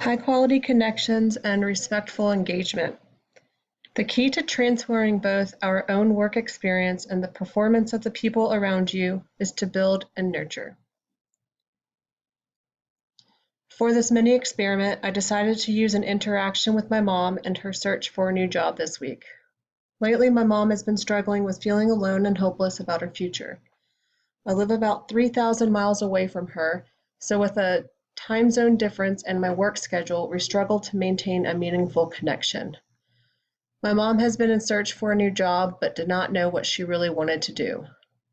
High-quality connections and respectful engagement. The key to transferring both our own work experience and the performance of the people around you is to build and nurture. For this mini experiment, I decided to use an interaction with my mom and her search for a new job this week. Lately, my mom has been struggling with feeling alone and hopeless about her future. I live about 3,000 miles away from her, so with a time zone difference and my work schedule, we struggle to maintain a meaningful connection. My mom has been in search for a new job, but did not know what she really wanted to do.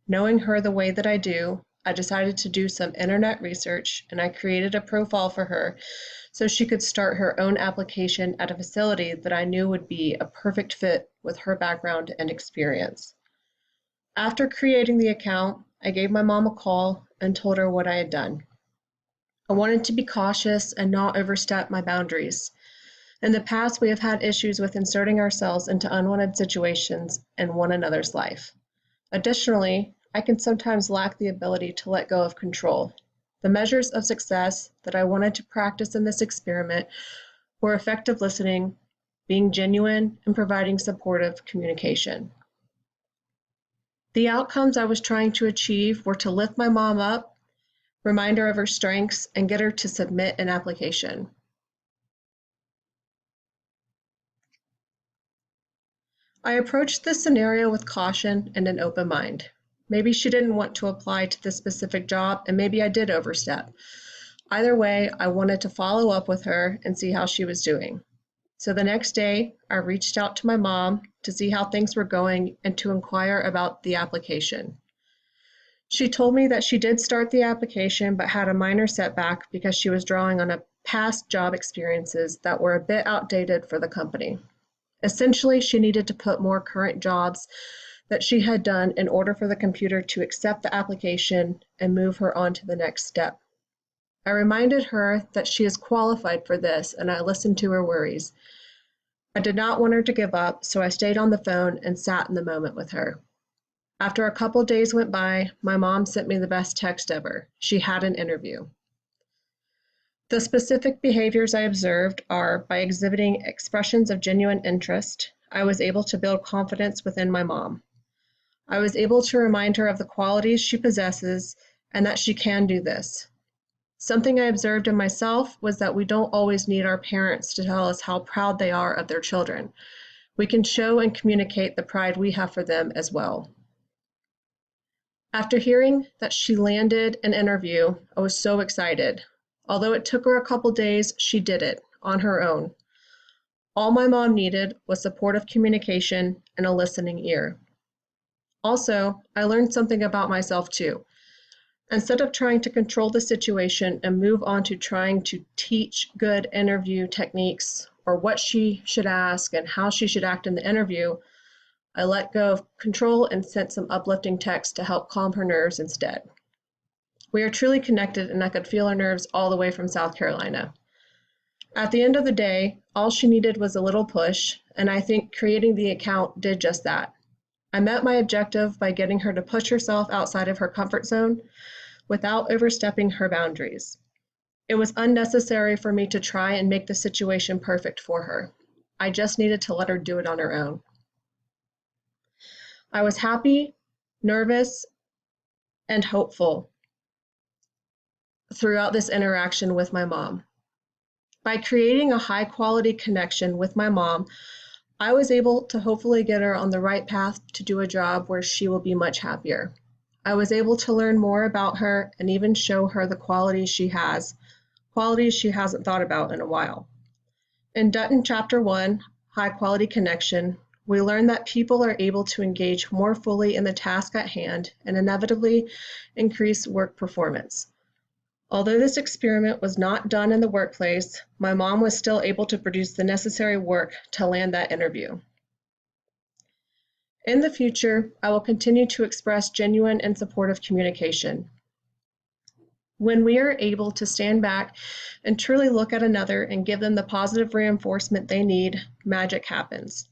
Knowing her the way that I do, I decided to do some internet research and I created a profile for her so she could start her own application at a facility that I knew would be a perfect fit with her background and experience. After creating the account, I gave my mom a call and told her what I had done. I wanted to be cautious and not overstep my boundaries. In the past, we have had issues with inserting ourselves into unwanted situations in one another's life. Additionally, I can sometimes lack the ability to let go of control. The measures of success that I wanted to practice in this experiment were effective listening, being genuine, and providing supportive communication. The outcomes I was trying to achieve were to lift my mom up, remind her of her strengths, and get her to submit an application. I approached this scenario with caution and an open mind. Maybe she didn't want to apply to this specific job, and maybe I did overstep. Either way, I wanted to follow up with her and see how she was doing. So the next day, I reached out to my mom to see how things were going and to inquire about the application. She told me that she did start the application but had a minor setback because she was drawing on past job experiences that were a bit outdated for the company. Essentially, she needed to put more current jobs that she had done in order for the computer to accept the application and move her on to the next step. I reminded her that she is qualified for this, and I listened to her worries. I did not want her to give up, so I stayed on the phone and sat in the moment with her. After a couple days went by, my mom sent me the best text ever. She had an interview. The specific behaviors I observed are by exhibiting expressions of genuine interest, I was able to build confidence within my mom. I was able to remind her of the qualities she possesses and that she can do this. Something I observed in myself was that we don't always need our parents to tell us how proud they are of their children. We can show and communicate the pride we have for them as well. After hearing that she landed an interview, I was so excited. Although it took her a couple days, she did it on her own. All my mom needed was supportive communication and a listening ear. Also, I learned something about myself too. Instead of trying to control the situation and move on to trying to teach good interview techniques or what she should ask and how she should act in the interview, I let go of control and sent some uplifting text to help calm her nerves instead. We are truly connected, and I could feel her nerves all the way from South Carolina. At the end of the day, all she needed was a little push, and I think creating the account did just that. I met my objective by getting her to push herself outside of her comfort zone without overstepping her boundaries. It was unnecessary for me to try and make the situation perfect for her. I just needed to let her do it on her own. I was happy, nervous, and hopeful throughout this interaction with my mom. By creating a high-quality connection with my mom, I was able to hopefully get her on the right path to do a job where she will be much happier. I was able to learn more about her and even show her the qualities she has, qualities she hasn't thought about in a while. In Dutton Chapter 1, High Quality Connection, we learn that people are able to engage more fully in the task at hand and inevitably increase work performance. Although this experiment was not done in the workplace, my mom was still able to produce the necessary work to land that interview. In the future, I will continue to express genuine and supportive communication. When we are able to stand back and truly look at another and give them the positive reinforcement they need, magic happens.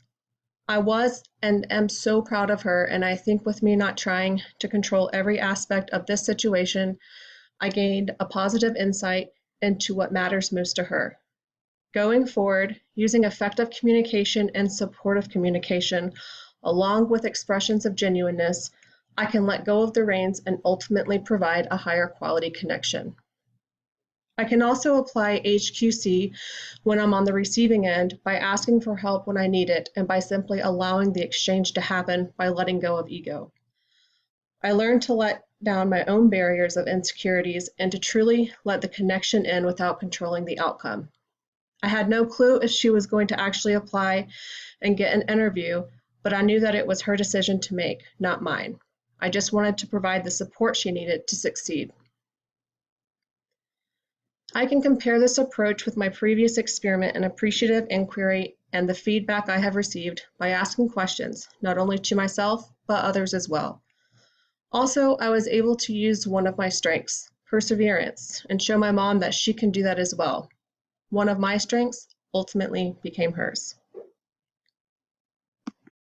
I was and am so proud of her, and I think with me not trying to control every aspect of this situation, I gained a positive insight into what matters most to her. Going forward, using effective communication and supportive communication, along with expressions of genuineness, I can let go of the reins and ultimately provide a higher quality connection. I can also apply HQC when I'm on the receiving end by asking for help when I need it and by simply allowing the exchange to happen by letting go of ego. I learned to let down my own barriers of insecurities and to truly let the connection in without controlling the outcome. I had no clue if she was going to actually apply and get an interview, but I knew that it was her decision to make, not mine. I just wanted to provide the support she needed to succeed. I can compare this approach with my previous experiment in appreciative inquiry and the feedback I have received by asking questions, not only to myself, but others as well. Also, I was able to use one of my strengths, perseverance, and show my mom that she can do that as well. One of my strengths ultimately became hers.